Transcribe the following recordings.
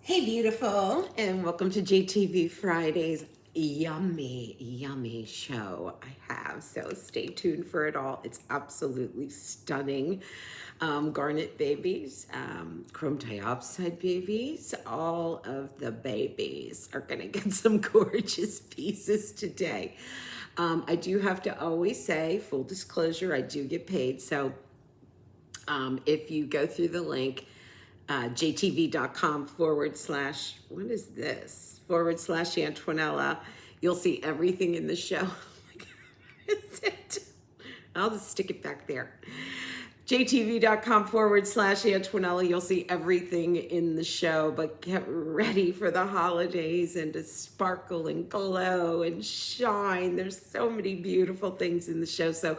Hey, beautiful, and welcome to JTV Friday's yummy, yummy show I have. So stay tuned for it all. It's absolutely stunning. Garnet babies, chrome diopside babies, all of the babies are going to get some gorgeous pieces today. I do have to always say, full disclosure, I do get paid. So if you go through the link, jtv.com / what is this? / Antonella. You'll see everything in the show. Is it? I'll just stick it back there. jtv.com / Antonella. You'll see everything in the show, but get ready for the holidays and to sparkle and glow and shine. There's so many beautiful things in the show. So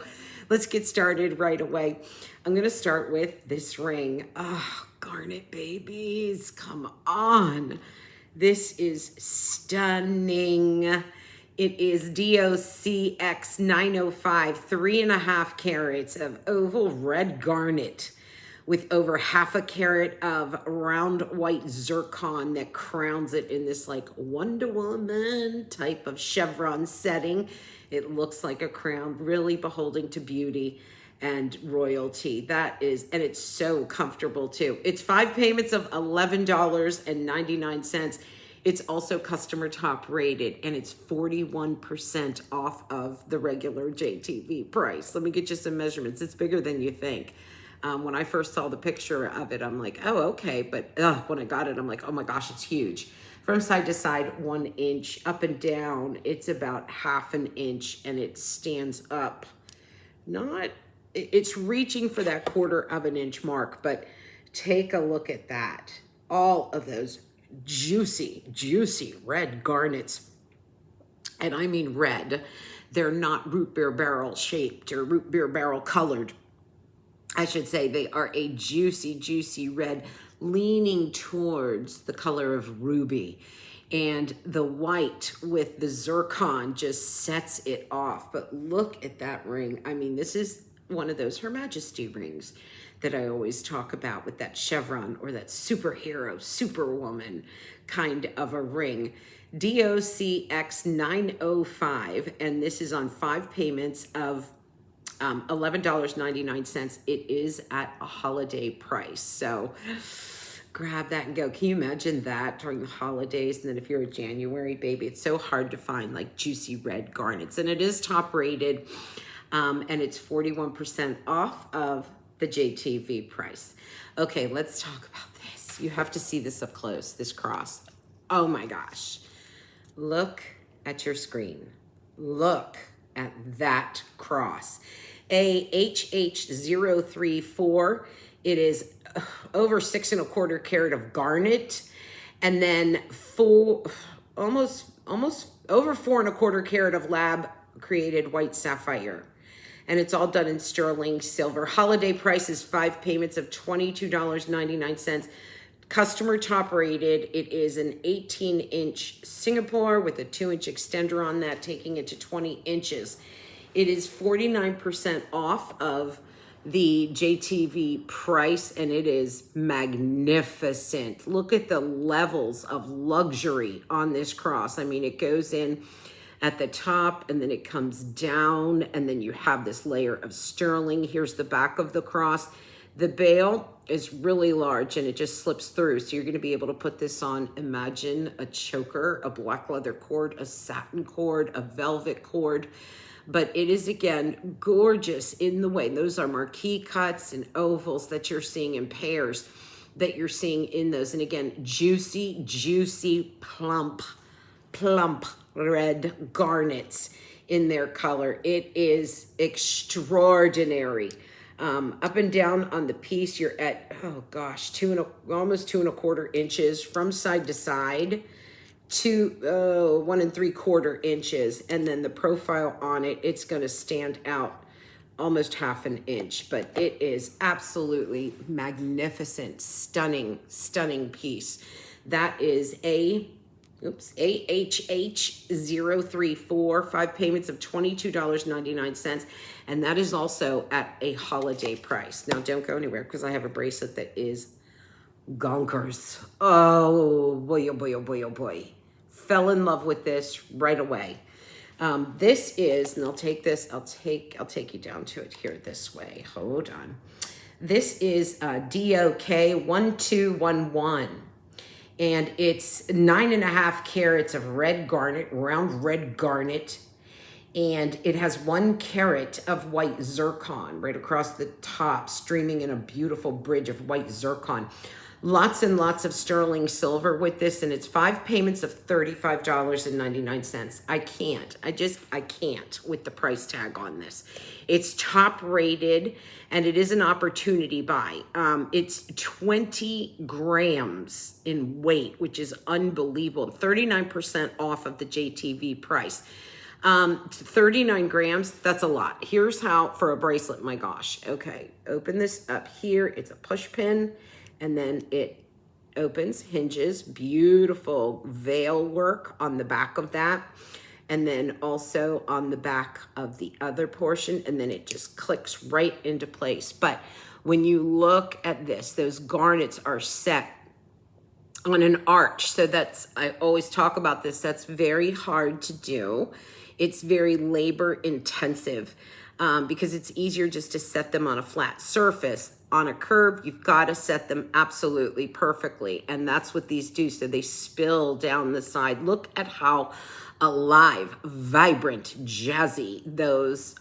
let's get started right away. I'm going to start with this ring. Oh, Garnet babies, come on. This is stunning. It is DOCX 905, 3.5 carats of oval red garnet with over 0.5 carat of round white zircon that crowns it in this like Wonder Woman type of chevron setting. It looks like a crown, really beholding to beauty and royalty. That is, and it's so comfortable too. It's 5 payments of $11.99. It's also customer top rated, and it's 41% off of the regular JTV price. Let me get you some measurements. It's bigger than you think. When I first saw the picture of it, I'm like, oh, okay. But when I got it, I'm like, oh my gosh, it's huge. From side to side, 1 inch, up and down, it's about 1/2 inch, and it stands up. It's reaching for that 1/4 inch mark, but take a look at that. All of those juicy, juicy red garnets. And I mean red. They're not root beer barrel shaped or root beer barrel colored. I should say they are a juicy, juicy red leaning towards the color of ruby. And the white with the zircon just sets it off. But look at that ring. I mean, this is one of those Her Majesty rings that I always talk about with that chevron or that superhero, superwoman kind of a ring. DOCX 905, and this is on 5 payments of $11.99. It is at a holiday price. So grab that and go. Can you imagine that during the holidays? And then if you're a January baby, it's so hard to find like juicy red garnets. And it is top rated, and it's 41% off of the JTV price. Okay, let's talk about this. You have to see this up close, this cross. Oh my gosh. Look at your screen. Look at that cross. AHH034. It is over 6 1/4 carat of garnet, and then almost over 4 1/4 carat of lab created white sapphire. And it's all done in sterling silver. Holiday price is 5 payments of $22.99. Customer top rated. It is an 18-inch Singapore with a 2-inch extender on that, taking it to 20 inches. It is 49% off of the JTV price, and it is magnificent. Look at the levels of luxury on this cross. I mean, it goes in at the top, and then it comes down, and then you have this layer of sterling. Here's the back of the cross. The bail is really large, and it just slips through, so you're going to be able to put this on. Imagine a choker, a black leather cord, a satin cord, a velvet cord. But it is, again, gorgeous in the way. Those are marquee cuts and ovals that you're seeing in pairs that you're seeing in those. And again, juicy, juicy, plump red garnets in their color. It is extraordinary. Up and down on the piece, you're at, oh gosh, almost 2 1/4 inches from side to side. 1 3/4 inches, and then the profile on it, it's going to stand out almost 1/2 inch, but it is absolutely magnificent, stunning piece. That is AHH034, 5 payments of $22.99, and that is also at a holiday price. Now don't go anywhere, because I have a bracelet that is Gonkers. Oh boy, oh boy, oh boy, oh boy. Fell in love with this right away. This is, and I'll take this, I'll take you down to it here this way. Hold on. This is DOK 1211. And it's 9.5 carats of red garnet, round red garnet. And it has 1 carat of white zircon right across the top, streaming in a beautiful bridge of white zircon. Lots and lots of sterling silver with this, and it's 5 payments of $35.99. I can't with the price tag on this. It's top rated, and it is an opportunity buy. It's 20 grams in weight, which is unbelievable. 39% off of the JTV price. 39 grams, that's a lot. Here's how for a bracelet, my gosh. Okay, open this up here. It's a push pin, and then it opens, hinges, beautiful veil work on the back of that. And then also on the back of the other portion, and then it just clicks right into place. But when you look at this, those garnets are set on an arch. So that's, I always talk about this, that's very hard to do. It's very labor intensive because it's easier just to set them on a flat surface. On a curve, you've got to set them absolutely perfectly. And that's what these do. So they spill down the side. Look at how alive, vibrant, jazzy those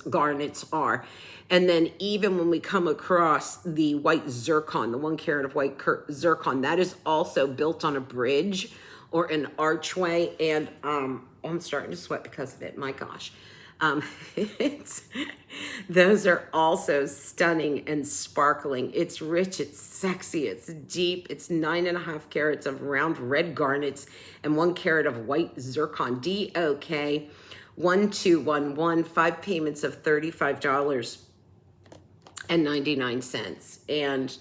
garnets are. And then even when we come across the white zircon, the 1 carat of white zircon, that is also built on a bridge or an archway. And I'm starting to sweat because of it, my gosh. Those are also stunning and sparkling. It's rich, it's sexy, it's deep. It's 9.5 carats of round red garnets and 1 carat of white zircon. DOK 1211, 5 payments of $35.99. And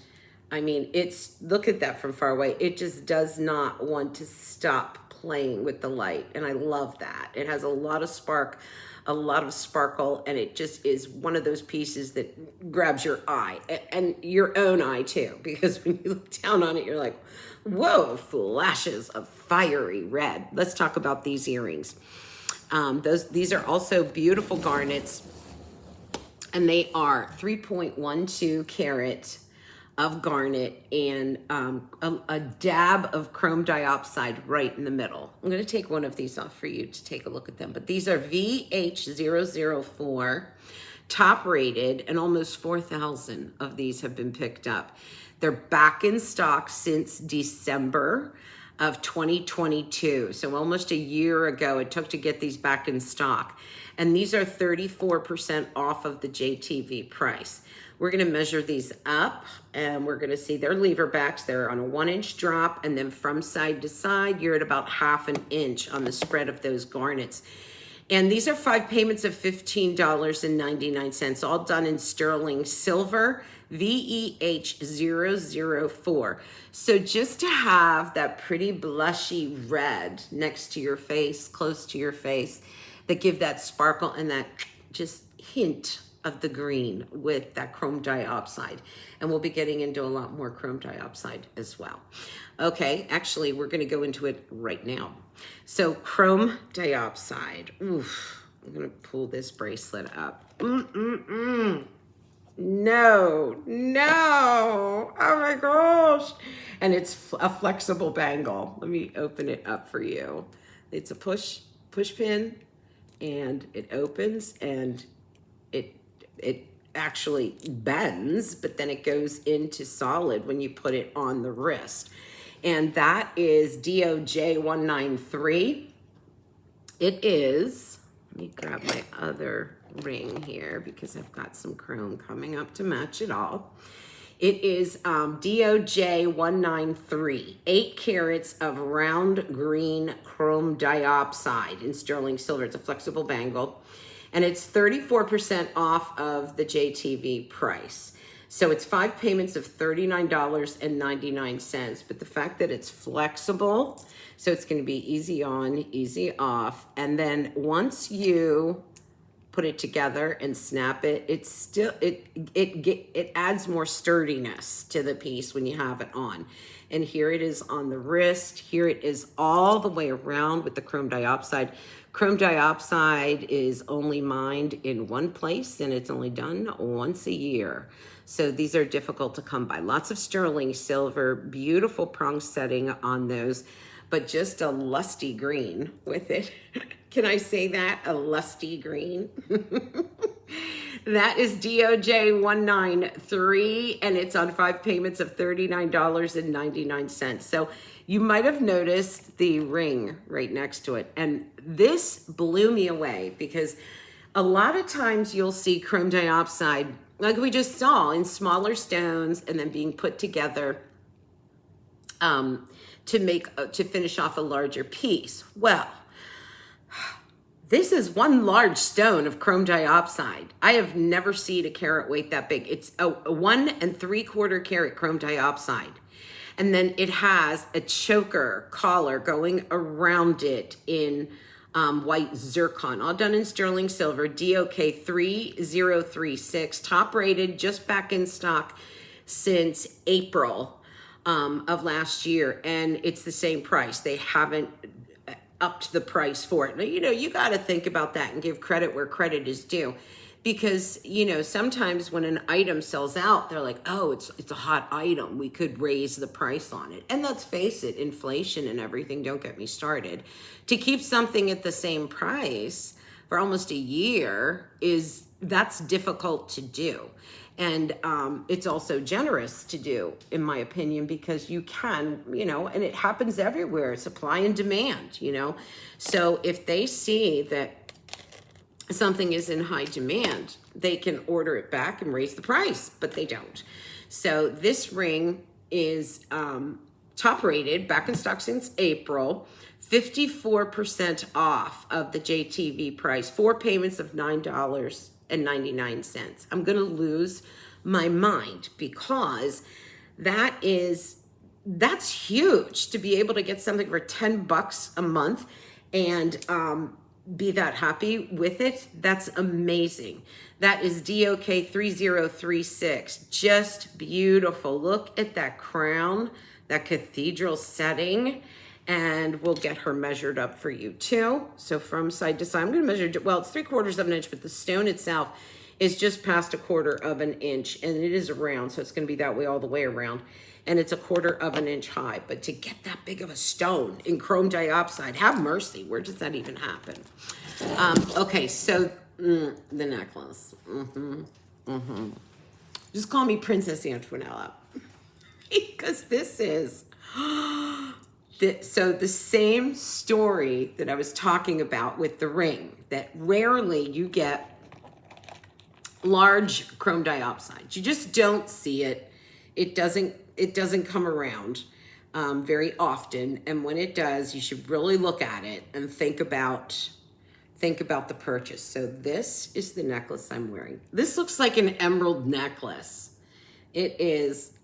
I mean, look at that from far away. It just does not want to stop playing with the light. And I love that. It has a lot of spark, a lot of sparkle, and it just is one of those pieces that grabs your eye and your own eye too, because when you look down on it, you're like, whoa, flashes of fiery red. Let's talk about these earrings. These are also beautiful garnets, and they are 3.12 carat of garnet and a dab of chrome diopside right in the middle. I'm going to take one of these off for you to take a look at them. But these are VH004, top rated, and almost 4,000 of these have been picked up. They're back in stock since December of 2022. So almost a year ago it took to get these back in stock. And these are 34% off of the JTV price. We're going to measure these up, and we're going to see their lever backs. They're on a 1-inch drop, and then from side to side, you're at about 1/2 inch on the spread of those garnets. And these are 5 payments of $15.99, all done in sterling silver, VEH004. So just to have that pretty blushy red next to your face, close to your face, that give that sparkle and that just hint of the green with that chrome diopside. And we'll be getting into a lot more chrome diopside as well. Okay, actually, we're gonna go into it right now. So chrome diopside, oof, I'm gonna pull this bracelet up. No, oh my gosh. And it's a flexible bangle. Let me open it up for you. It's a push pin, and it opens, and it actually bends, but then it goes into solid when you put it on the wrist. And that is DOJ 193. It is, let me grab my other ring here because I've got some chrome coming up to match it all. It is DOJ 193, 8 carats of round green chrome diopside in sterling silver. It's a flexible bangle. And it's 34% off of the JTV price. So it's 5 payments of $39.99. But the fact that it's flexible, so it's going to be easy on, easy off. And then once you put it together and snap it, it's still, it adds more sturdiness to the piece when you have it on. And here it is on the wrist. Here it is all the way around with the chrome diopside. Chrome diopside is only mined in one place, and it's only done once a year. So these are difficult to come by. Lots of sterling silver, beautiful prong setting on those, but just a lusty green with it. Can I say that? A lusty green. That is DOJ 193, and it's on 5 payments of $39.99. So you might have noticed the ring right next to it. And this blew me away because a lot of times you'll see chrome diopside, like we just saw, in smaller stones and then being put together to finish off a larger piece. Well, this is one large stone of chrome diopside. I have never seen a carat weight that big. It's a 1 3/4 carat chrome diopside. And then it has a choker collar going around it in white zircon, all done in sterling silver, DOK 3036, top rated, just back in stock since April of last year. And it's the same price. They haven't upped the price for it. Now, you know, you got to think about that and give credit where credit is due. Because, you know, sometimes when an item sells out, they're like, oh, it's a hot item, we could raise the price on it. And let's face it, inflation and everything, don't get me started. To keep something at the same price for almost a year that's difficult to do. And it's also generous to do, in my opinion, because you can, you know, and it happens everywhere, supply and demand, you know. So if they see that something is in high demand, they can order it back and raise the price, but they don't. So this ring is top rated, back in stock since April, 54% off of the JTV price, 4 payments of $9.99. I'm gonna lose my mind because that's huge to be able to get something for $10 a month and be that happy with it. That's amazing. That is DOK 3036. Just beautiful. Look at that crown, that cathedral setting, and we'll get her measured up for you too. So from side to side, I'm going to measure, well, it's 3/4 of an inch, but the stone itself is just past 1/4 of an inch, and it is round, so it's going to be that way all the way around. And it's 1/4 of an inch high. But to get that big of a stone in chrome diopside, have mercy. Where does that even happen? Okay, so the necklace. Just call me Princess Antoinella. Because this is... So the same story that I was talking about with the ring, that rarely you get large chrome diopside. You just don't see it. It doesn't come around very often, and when it does, you should really look at it and think about the purchase. So this is the necklace I'm wearing. This looks like an emerald necklace. It is,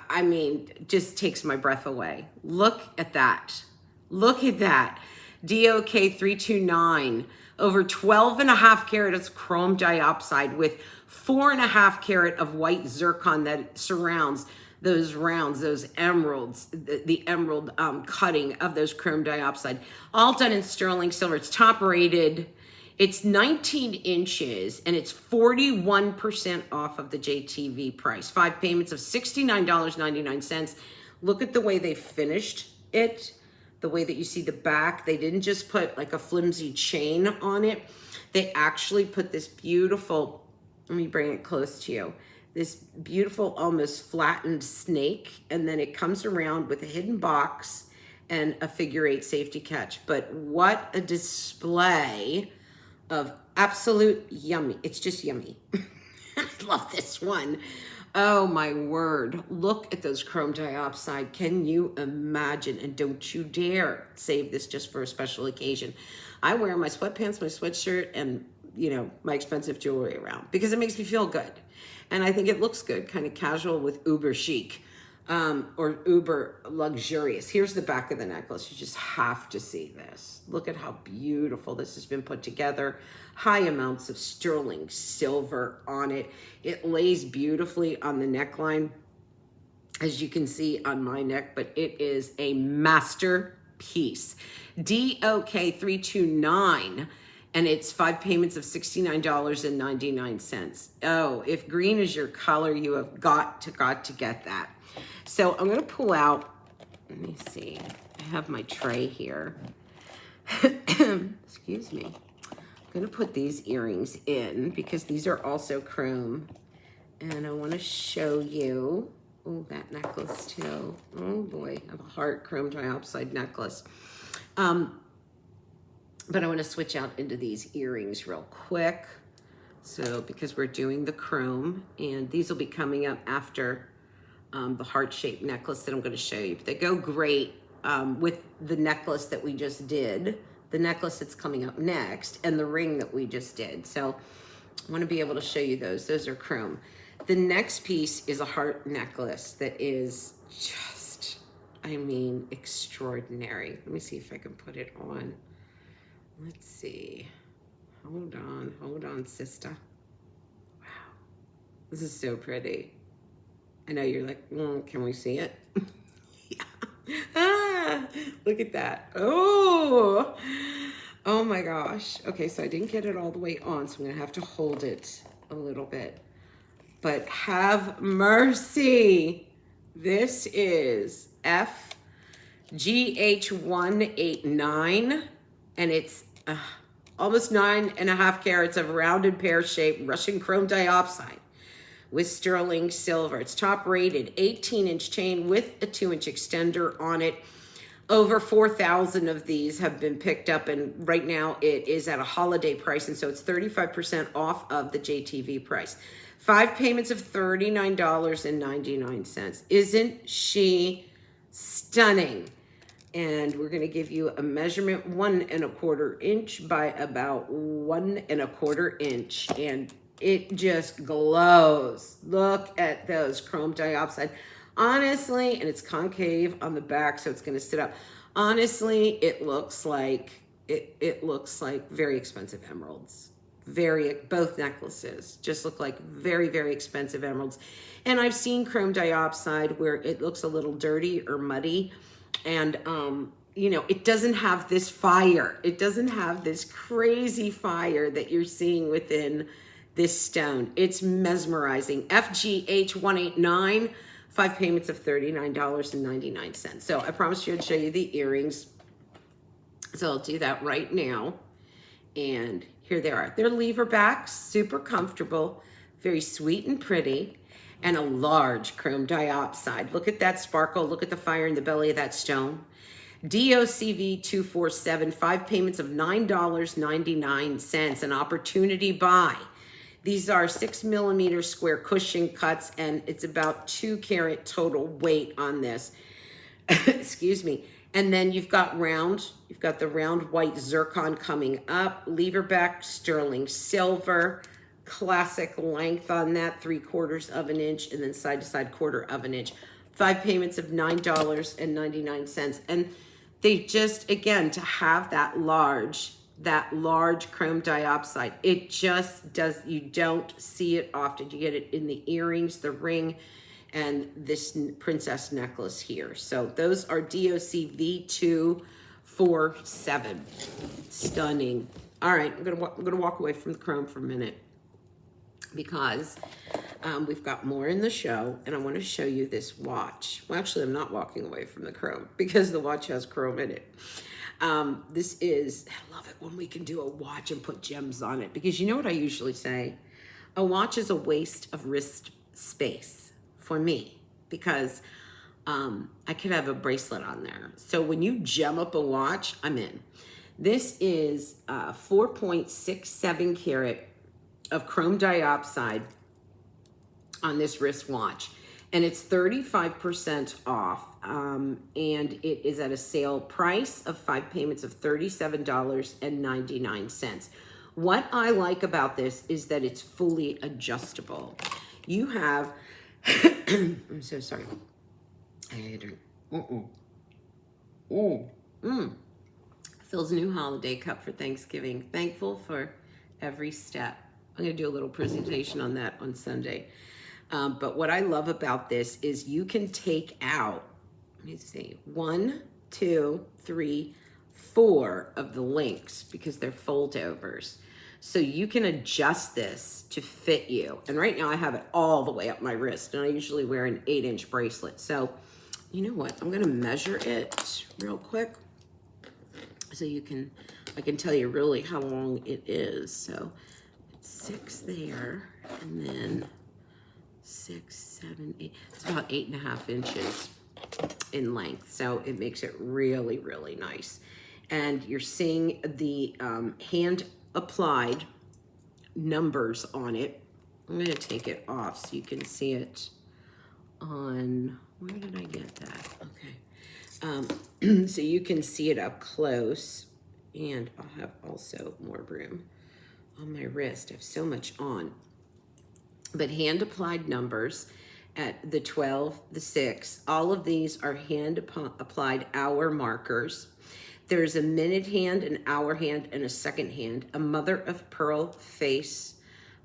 I mean, just takes my breath away. Look at that. Look at that. DOK 329, over 12.5 carats chrome diopside with 4.5 carat of white zircon that surrounds those rounds, those emeralds, the emerald cutting of those chrome diopside, all done in sterling silver. It's top rated. It's 19 inches and it's 41% off of the JTV price. 5 payments of $69.99. Look at the way they finished it, the way that you see the back. They didn't just put like a flimsy chain on it. They actually put this beautiful, let me bring it close to you, this beautiful almost flattened snake, and then it comes around with a hidden box and a figure-8 safety catch. But what a display of absolute yummy. It's just yummy. I love this one. Oh my word. Look at those chrome diopside. Can you imagine? And don't you dare save this just for a special occasion. I wear my sweatpants, my sweatshirt, and you know, my expensive jewelry around because it makes me feel good. And I think it looks good, kind of casual with uber chic. or uber luxurious. Here's the back of the necklace. You just have to see this. Look at how beautiful this has been put together. High amounts of sterling silver on it. It lays beautifully on the neckline, as you can see on my neck, but it is a masterpiece. DOK329, and it's 5 payments of $69.99. Oh, if green is your color, you have got to get that. So I'm gonna pull out, let me see, I have my tray here. Excuse me. I'm gonna put these earrings in because these are also chrome. And I wanna show you, oh, that necklace too. Oh boy, I have a heart chrome diopside necklace. But I wanna switch out into these earrings real quick. So, because we're doing the chrome, and these will be coming up after the heart-shaped necklace that I'm going to show you. But they go great with the necklace that we just did, the necklace that's coming up next, and the ring that we just did. So I want to be able to show you those. Those are chrome. The next piece is a heart necklace that is just, I mean, extraordinary. Let me see if I can put it on. Let's see. Hold on, sister. Wow, this is so pretty. I know you're like, can we see it? Yeah. Ah, look at that. Oh my gosh. Okay, so I didn't get it all the way on, so I'm gonna have to hold it a little bit. But have mercy. This is FGH189, and it's almost 9.5 carats of rounded pear-shaped Russian chrome diopside with sterling silver. It's top rated, 18-inch chain with a 2-inch extender on it. Over 4,000 of these have been picked up, and right now it is at a holiday price, and so it's 35% off of the JTV price. 5 payments of $39.99. Isn't she stunning? And we're going to give you a measurement 1 1/4 inch by about 1 1/4 inch, and it just glows. Look at those chrome diopside. Honestly, and it's concave on the back, so it's going to sit up. Honestly, it looks like very expensive emeralds. Both necklaces just look like very, very expensive emeralds. And I've seen chrome diopside where it looks a little dirty or muddy, and you know, it doesn't have this fire. It doesn't have this crazy fire that you're seeing within this stone. It's mesmerizing. FGH189, 5 payments of $39.99. So I promised you I'd show you the earrings. So I'll do that right now. And here they are. They're lever backs, super comfortable, very sweet and pretty, and a large chrome diopside. Look at that sparkle. Look at the fire in the belly of that stone. DOCV247, 5 payments of $9.99, an opportunity buy. These are 6mm square cushion cuts, and it's about 2 carat total weight on this. Excuse me. And then you've got the round white zircon coming up, lever back, sterling silver, classic length on that, 3/4 of an inch, and then side to side 1/4 of an inch. 5 payments of $9.99. And they just, again, to have that large chrome diopside, it just does, you don't see it often. You get it in the earrings, the ring, and this princess necklace here. So those are DOCV247. Stunning. All right, I'm gonna walk away from the chrome for a minute because we've got more in the show, and I want to show you this watch. Well, actually, I'm not walking away from the chrome because the watch has chrome in it. This is, I love it when we can do a watch and put gems on it, because you know what I usually say? A watch is a waste of wrist space for me, because I could have a bracelet on there. So when you gem up a watch, I'm in. This is 4.67 carat of chrome diopside on this wristwatch, and it's 35% off, and it is at a sale price of 5 payments of $37.99. What I like about this is that it's fully adjustable. You have I'm so sorry. I drink. Mm. Phil's new holiday cup for Thanksgiving. Thankful for every step. I'm going to do a little presentation on that on Sunday. But what I love about this is you can take out, let me see, 1, 2, 3, 4 of the links because they're foldovers. So you can adjust this to fit you. And right now I have it all the way up my wrist, and I usually wear an 8-inch bracelet. So you know what? I'm going to measure it real quick so I can tell you really how long it is. So it's 6 there, and then 6, 7, 8. It's about 8.5 inches in length. So it makes it really, really nice. And you're seeing the hand applied numbers on it. I'm going to take it off so you can see it on, where did I get that? Okay. So you can see it up close, and I'll have also more room on my wrist. I have so much on. But hand applied numbers at the 12, the 6, all of these are hand applied hour markers. There's a minute hand, an hour hand, and a second hand, a mother of pearl face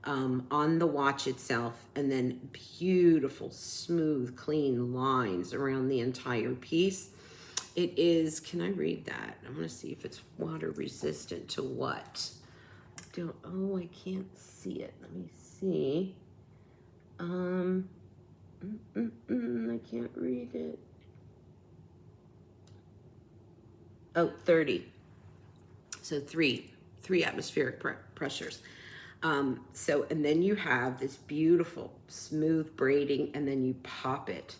on the watch itself, and then beautiful, smooth, clean lines around the entire piece. It is, can I read that? I want to see if it's water resistant to what. Oh, I can't see it. Let me see. I can't read it. Oh, 30. So three atmospheric pressures. So, and then you have this beautiful smooth braiding, and then you pop it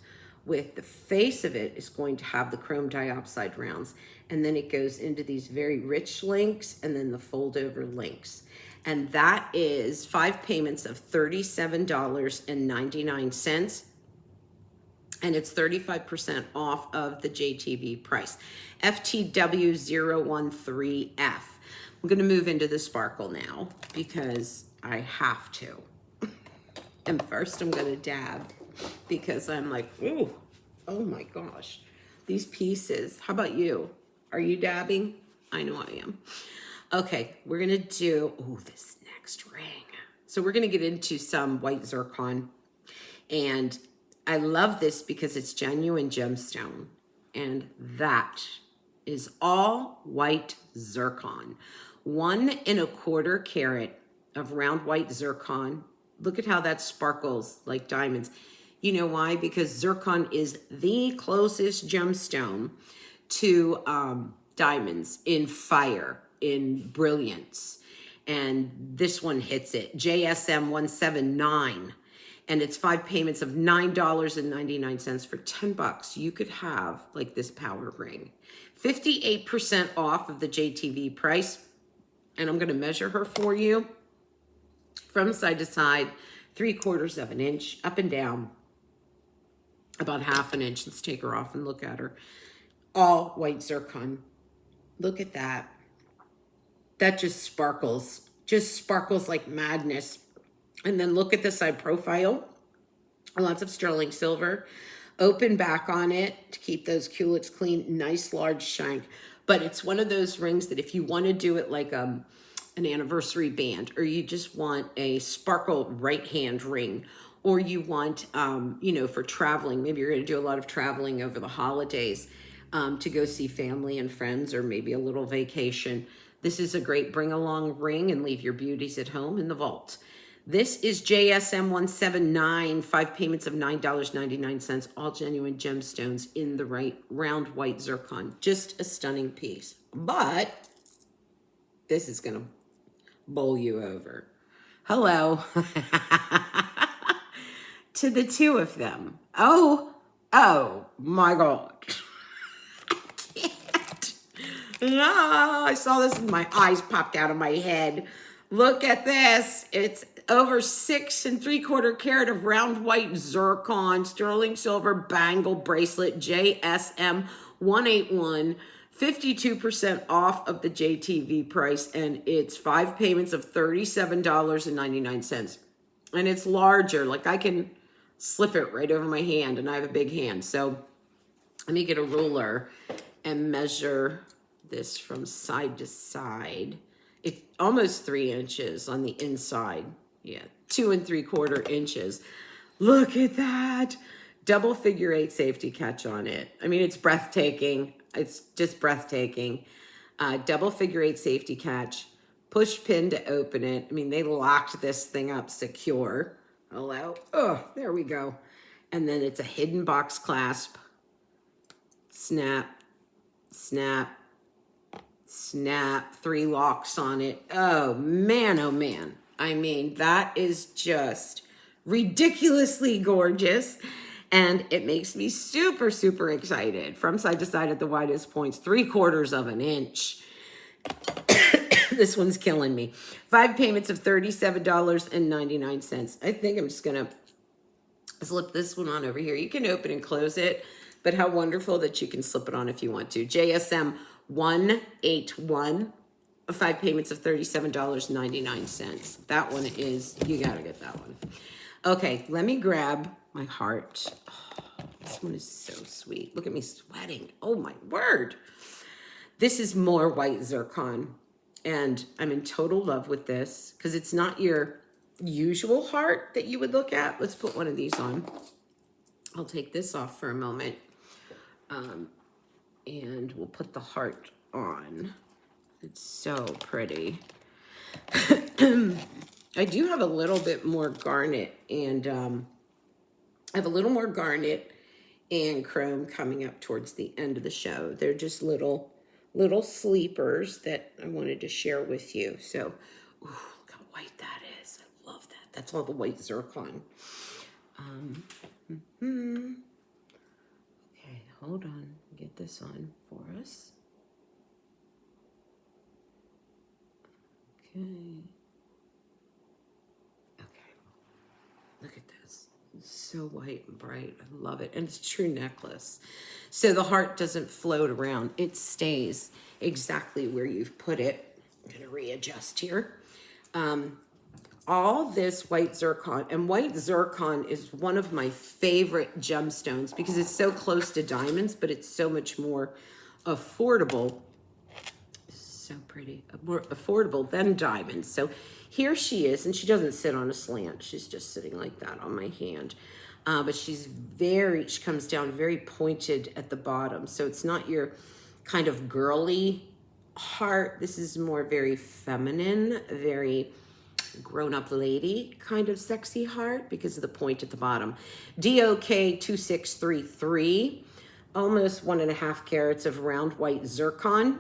with the face of it is going to have the chrome diopside rounds. And then it goes into these very rich links, and then the fold over links. And that is 5 payments of $37.99. And it's 35% off of the JTV price. FTW013F. I'm going to move into the sparkle now because I have to. And first I'm going to dab because I'm like, ooh, oh my gosh. These pieces, how about you? Are you dabbing? I know I am. Okay, we're going to do, oh, this next ring. So we're going to get into some white zircon. And I love this because it's genuine gemstone. And that is all white zircon. 1 1/4 carat of round white zircon. Look at how that sparkles like diamonds. You know why? Because zircon is the closest gemstone to diamonds in fire, in brilliance. And this one hits it. JSM 179. And it's 5 payments of $9.99 for $10. You could have like this power ring. 58% off of the JTV price. And I'm going to measure her for you from side to side, 3/4 of an inch, up and down, about 1/2 inch. Let's take her off and look at her. All white zircon. Look at that. That just sparkles like madness. And then look at the side profile. Lots of sterling silver. Open back on it to keep those culex clean. Nice large shank. But it's one of those rings that if you want to do it like an anniversary band, or you just want a sparkle right hand ring, or you want, for traveling, maybe you're going to do a lot of traveling over the holidays to go see family and friends, or maybe a little vacation. This is a great bring along ring and leave your beauties at home in the vault. This is JSM 179, 5 payments of $9.99, all genuine gemstones in the right round white zircon. Just a stunning piece. But this is going to bowl you over. Hello. To the two of them. Oh my God. I can't. No, I saw this and my eyes popped out of my head. Look at this. It's over 6 3/4 carat of round white zircon, sterling silver bangle bracelet, JSM 181, 52% off of the JTV price, and it's 5 payments of $37.99. And it's larger, like I can slip it right over my hand, and I have a big hand. So Let me get a ruler and measure this from side to side. It's almost 3 inches on the inside. Yeah, 2 3/4 inches. Look at that. Double figure 8 safety catch on it. I mean, it's breathtaking. It's just breathtaking. Double figure 8 safety catch. Push pin to open it. I mean, they locked this thing up secure. Hello. Oh, there we go. And then it's a hidden box clasp. Snap, snap, snap. 3 locks on it. Oh, man, oh, man. I mean, that is just ridiculously gorgeous. And it makes me super, super excited. From side to side at the widest points, 3/4 of an inch. This one's killing me. 5 payments of $37.99. I think I'm just going to slip this one on over here. You can open and close it, but how wonderful that you can slip it on if you want to. JSM 181. 5 payments of $37.99. That one is, you got to get that one. Okay, let me grab my heart. Oh, this one is so sweet. Look at me sweating. Oh my word. This is more white zircon. And I'm in total love with this because it's not your usual heart that you would look at. Let's put one of these on. I'll take this off for a moment. And we'll put the heart on. It's so pretty. I do have a little bit more garnet and I have a little more garnet and chrome coming up towards the end of the show. They're just little sleepers that I wanted to share with you. So, ooh, look how white that is. I love that. That's all the white zircon. Okay, hold on. Get this on for us. Okay. Look at this. It's so white and bright. I love it. And it's a true necklace. So the heart doesn't float around. It stays exactly where you've put it. I'm going to readjust here. All this white zircon. And white zircon is one of my favorite gemstones because it's so close to diamonds, but it's so much more affordable. So pretty. More affordable than diamonds. So here she is, and she doesn't sit on a slant. She's just sitting like that on my hand. But she comes down very pointed at the bottom. So it's not your kind of girly heart. This is more very feminine, very grown-up lady kind of sexy heart because of the point at the bottom. DOK 2633, almost 1.5 carats of round white zircon.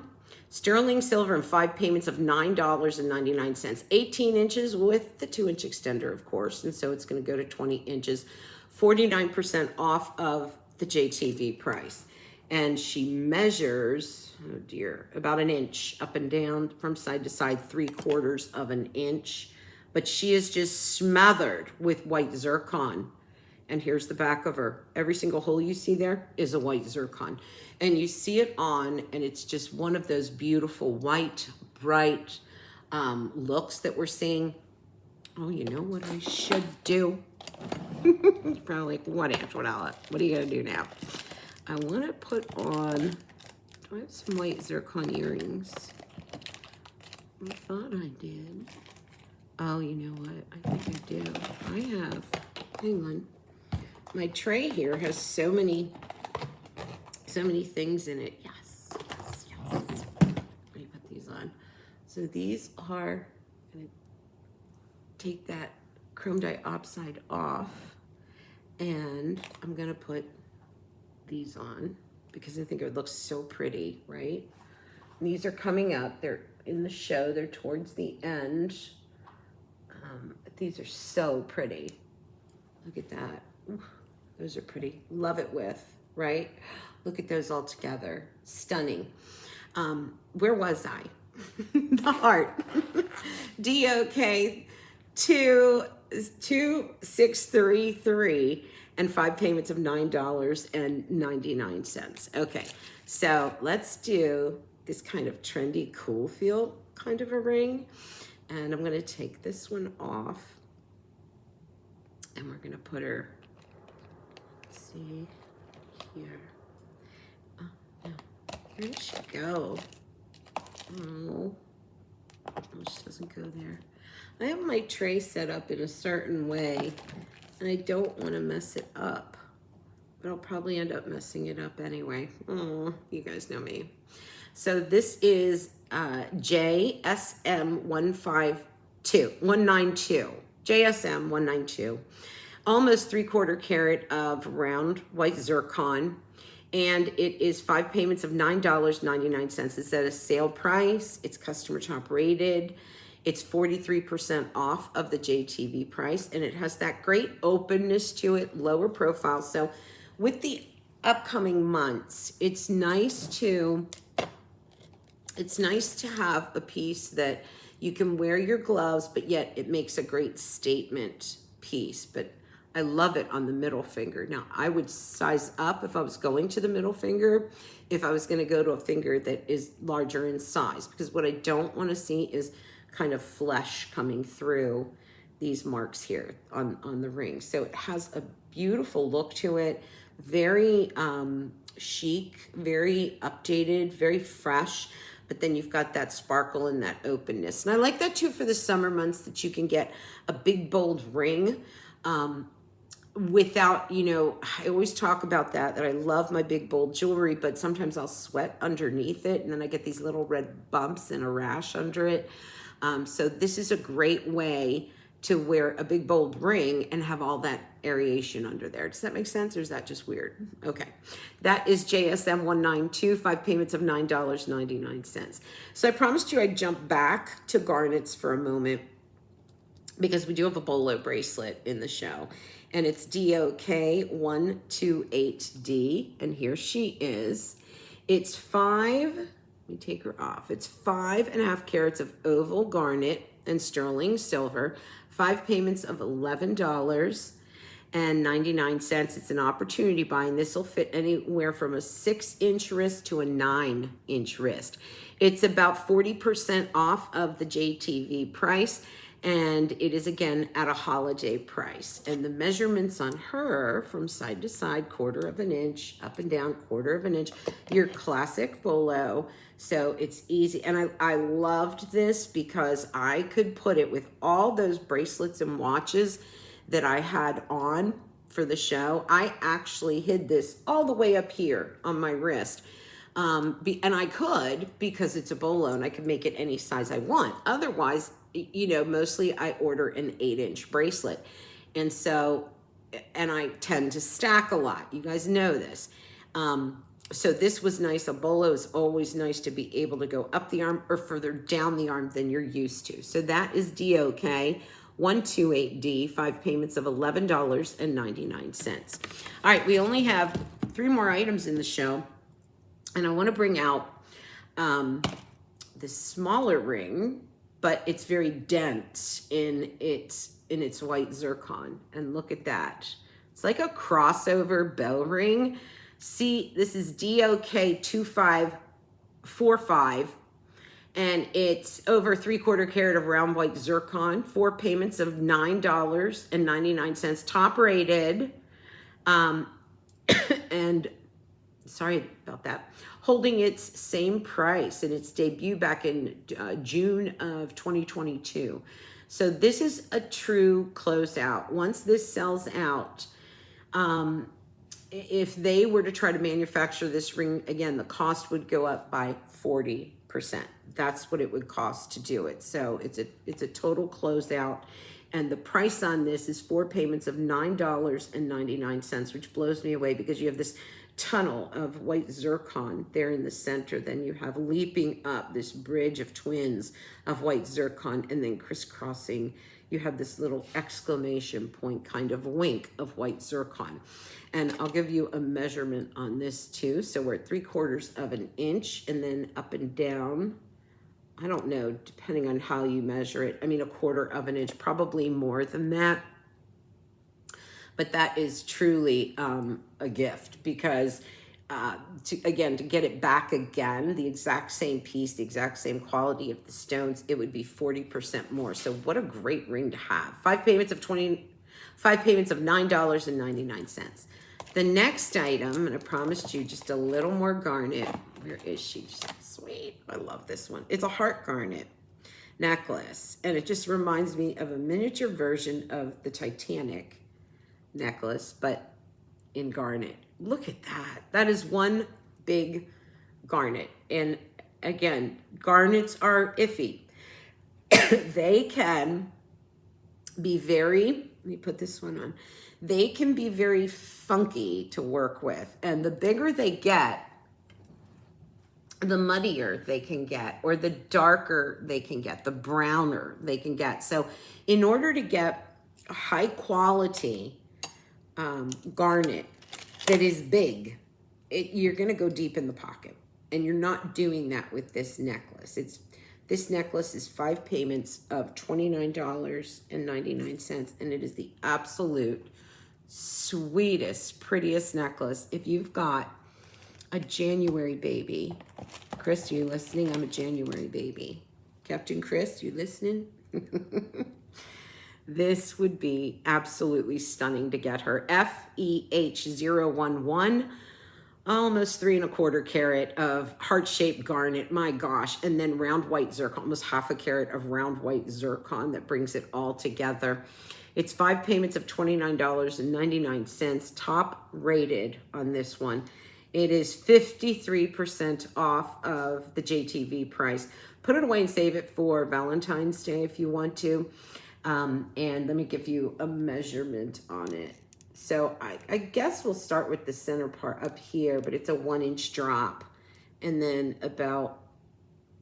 Sterling silver and 5 payments of $9.99. 18 inches with the 2-inch extender, of course. And so it's going to go to 20 inches, 49% off of the JTV price. And she measures, oh dear, about 1 inch up and down from side to side, 3/4 of an inch. But she is just smothered with white zircon. And here's the back of her. Every single hole you see there is a white zircon. And you see it on, and it's just one of those beautiful white, bright looks that we're seeing. Oh, you know what I should do? It's probably like, what are you going to do now? I want to put on, do I have some white zircon earrings? I thought I did. Oh, you know what? I think I do. I have, hang on. My tray here has so many things in it. Yes. Let me put these on. So these are, I'm going to take that chrome diopside off, and I'm going to put these on because I think it would look so pretty, right? And these are coming up. They're in the show. They're towards the end. These are so pretty. Look at that. Ooh, those are pretty. Love it with, right? Look at those all together. Stunning. Where was I? The heart. DOK 2633 and 5 payments of $9.99. Okay, so let's do this kind of trendy, cool feel kind of a ring. And I'm going to take this one off. And we're going to put her, let's see here. Where did she go? Oh, she doesn't go there. I have my tray set up in a certain way, and I don't want to mess it up, but I'll probably end up messing it up anyway. Oh, you guys know me. So this is JSM 192, JSM 192, almost 3/4 carat of round white zircon. And it is 5 payments of $9.99. It's at a sale price. It's customer top rated. It's 43% off of the JTV price. And it has that great openness to it, lower profile. So with the upcoming months, it's nice to have a piece that you can wear your gloves, but yet it makes a great statement piece. But I love it on the middle finger. Now, I would size up if I was going to the middle finger, if I was going to go to a finger that is larger in size, because what I don't want to see is kind of flesh coming through these marks here on the ring. So it has a beautiful look to it, very chic, very updated, very fresh. But then you've got that sparkle and that openness. And I like that too for the summer months, that you can get a big, bold ring without, you know, I always talk about that I love my big, bold jewelry, but sometimes I'll sweat underneath it, and then I get these little red bumps and a rash under it. So this is a great way to wear a big, bold ring and have all that aeration under there. Does that make sense, or is that just weird? Okay, that is JSM 192, 5 payments of $9.99. So I promised you I'd jump back to garnets for a moment, because we do have a bolo bracelet in the show, and it's DOK128D, and here she is. It's 5, let me take her off. It's 5.5 carats of oval garnet and sterling silver, 5 payments of $11.99. It's an opportunity buy, and this will fit anywhere from a 6-inch wrist to a 9-inch wrist. It's about 40% off of the JTV price, and it is again at a holiday price. And the measurements on her, from side to side, 1/4 of an inch, up and down 1/4 of an inch, your classic bolo. So it's easy. And I loved this because I could put it with all those bracelets and watches that I had on for the show. I actually hid this all the way up here on my wrist. And I could, because it's a bolo, and I could make it any size I want. Otherwise, you know, mostly I order an 8-inch bracelet. And so, and I tend to stack a lot. You guys know this. So this was nice. A bolo is always nice to be able to go up the arm or further down the arm than you're used to. So that is DOK 128D, 5 payments of $11.99. All right, we only have 3 more items in the show, and I want to bring out this smaller ring, but it's very dense in its white zircon. And look at that. It's like a crossover bow ring. See, this is DOK 2545, and it's over 3/4 carat of round white zircon, 4 payments of $9.99, top rated. And sorry about that, holding its same price in its debut back in June of 2022. So this is a true closeout. Once this sells out, if they were to try to manufacture this ring again, the cost would go up by 40%. That's what it would cost to do it. So it's a total closeout. And the price on this is 4 payments of $9.99, which blows me away, because you have this tunnel of white zircon there in the center. Then you have leaping up this bridge of twins of white zircon, and then crisscrossing, you have this little exclamation point kind of wink of white zircon. And I'll give you a measurement on this too. So we're at 3/4 of an inch, and then up and down, I don't know, depending on how you measure it. I mean, 1/4 of an inch, probably more than that. But that is truly a gift, because to get it back again, the exact same piece, the exact same quality of the stones, it would be 40% more. So what a great ring to have. 5 payments of $9.99. The next item, and I promised you just a little more garnet. Where is she? She's sweet. I love this one. It's a heart garnet necklace, and it just reminds me of a miniature version of the Titanic necklace, but in garnet. Look at that. That is one big garnet. And again, garnets are iffy. They can be very, let me put this one on. They can be very funky to work with. And the bigger they get, the muddier they can get, or the darker they can get, the browner they can get. So in order to get a high quality garnet that is big, you're gonna go deep in the pocket. And you're not doing that with this necklace. This necklace is 5 payments of $29.99, and it is the absolute sweetest, prettiest necklace. If you've got a January baby, Chris, are you listening? I'm a January baby. Captain Chris, you listening? This would be absolutely stunning to get her. FEH011, almost 3 1/4 carat of heart-shaped garnet, my gosh, and then round white zircon, almost 1/2 carat of round white zircon that brings it all together. It's 5 payments of $29.99, top rated on this one. It is 53% off of the JTV price. Put it away and save it for Valentine's Day if you want to. And let me give you a measurement on it. So I guess we'll start with the center part up here, but it's a 1-inch drop, and then about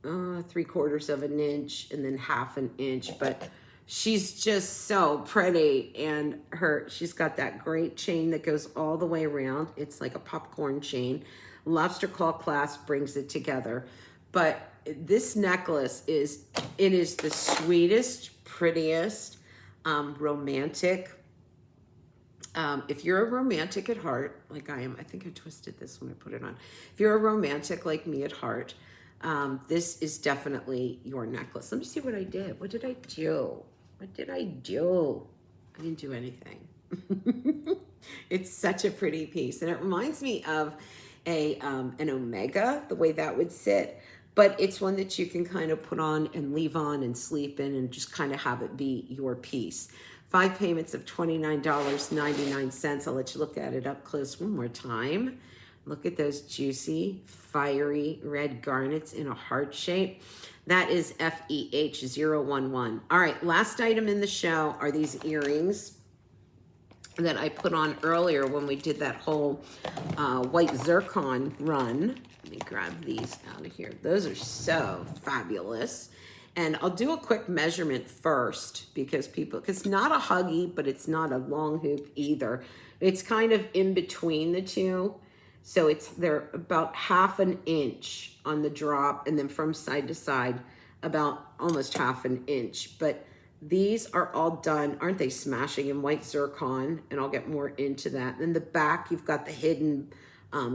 3/4 of an inch, and then 1/2 an inch. But she's just so pretty, and she's got that great chain that goes all the way around. It's like a popcorn chain. Lobster claw clasp brings it together. But this necklace is the sweetest, prettiest, romantic. If you're a romantic at heart, like I am, I think I twisted this when I put it on. If you're a romantic like me at heart, this is definitely your necklace. Let me see what I did. What did I do? What did I do? I didn't do anything. It's such a pretty piece. And it reminds me of an omega, the way that would sit. But it's one that you can kind of put on and leave on and sleep in and just kind of have it be your piece. 5 payments of $29.99. I'll let you look at it up close one more time. Look at those juicy, fiery red garnets in a heart shape. That is FEH011. All right, last item in the show are these earrings that I put on earlier when we did that whole white zircon run. Let me grab these out of here. Those are so fabulous. And I'll do a quick measurement first because it's not a huggy, but it's not a long hoop either. It's kind of in between the two. So they're about 1/2 an inch on the drop, and then from side to side, about almost 1/2 an inch. But these are all done, aren't they smashing, in white zircon? And I'll get more into that. And in the back, you've got the hidden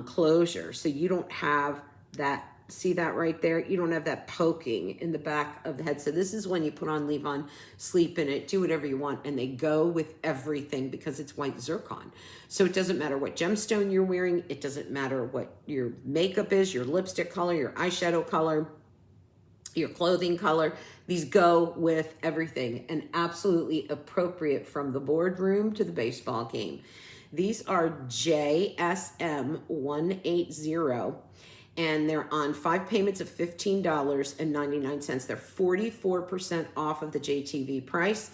closure. So you don't have that. See that right there? You don't have that poking in the back of the head. So this is when you put on, leave on, sleep in it, do whatever you want. And they go with everything because it's white zircon. So it doesn't matter what gemstone you're wearing. It doesn't matter what your makeup is, your lipstick color, your eyeshadow color, your clothing color. These go with everything and absolutely appropriate from the boardroom to the baseball game. These are JSM180. And they're on 5 payments of $15.99. They're 44% off of the JTV price.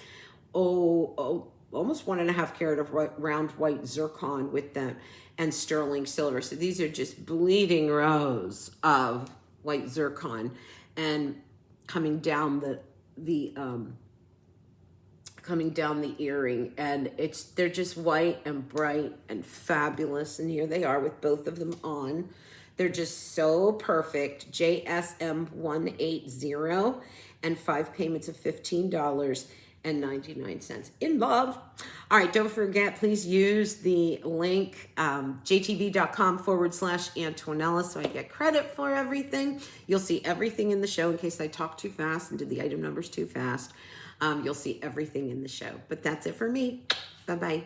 Almost 1.5 carat of round white zircon with them, and sterling silver. So these are just bleeding rows of white zircon, and coming down the earring, and they're just white and bright and fabulous. And here they are with both of them on. They're just so perfect. JSM180 and 5 payments of $15.99. In love. All right, don't forget, please use the link jtv.com/Antonella so I get credit for everything. You'll see everything in the show in case I talk too fast and did the item numbers too fast. You'll see everything in the show. But that's it for me. Bye-bye.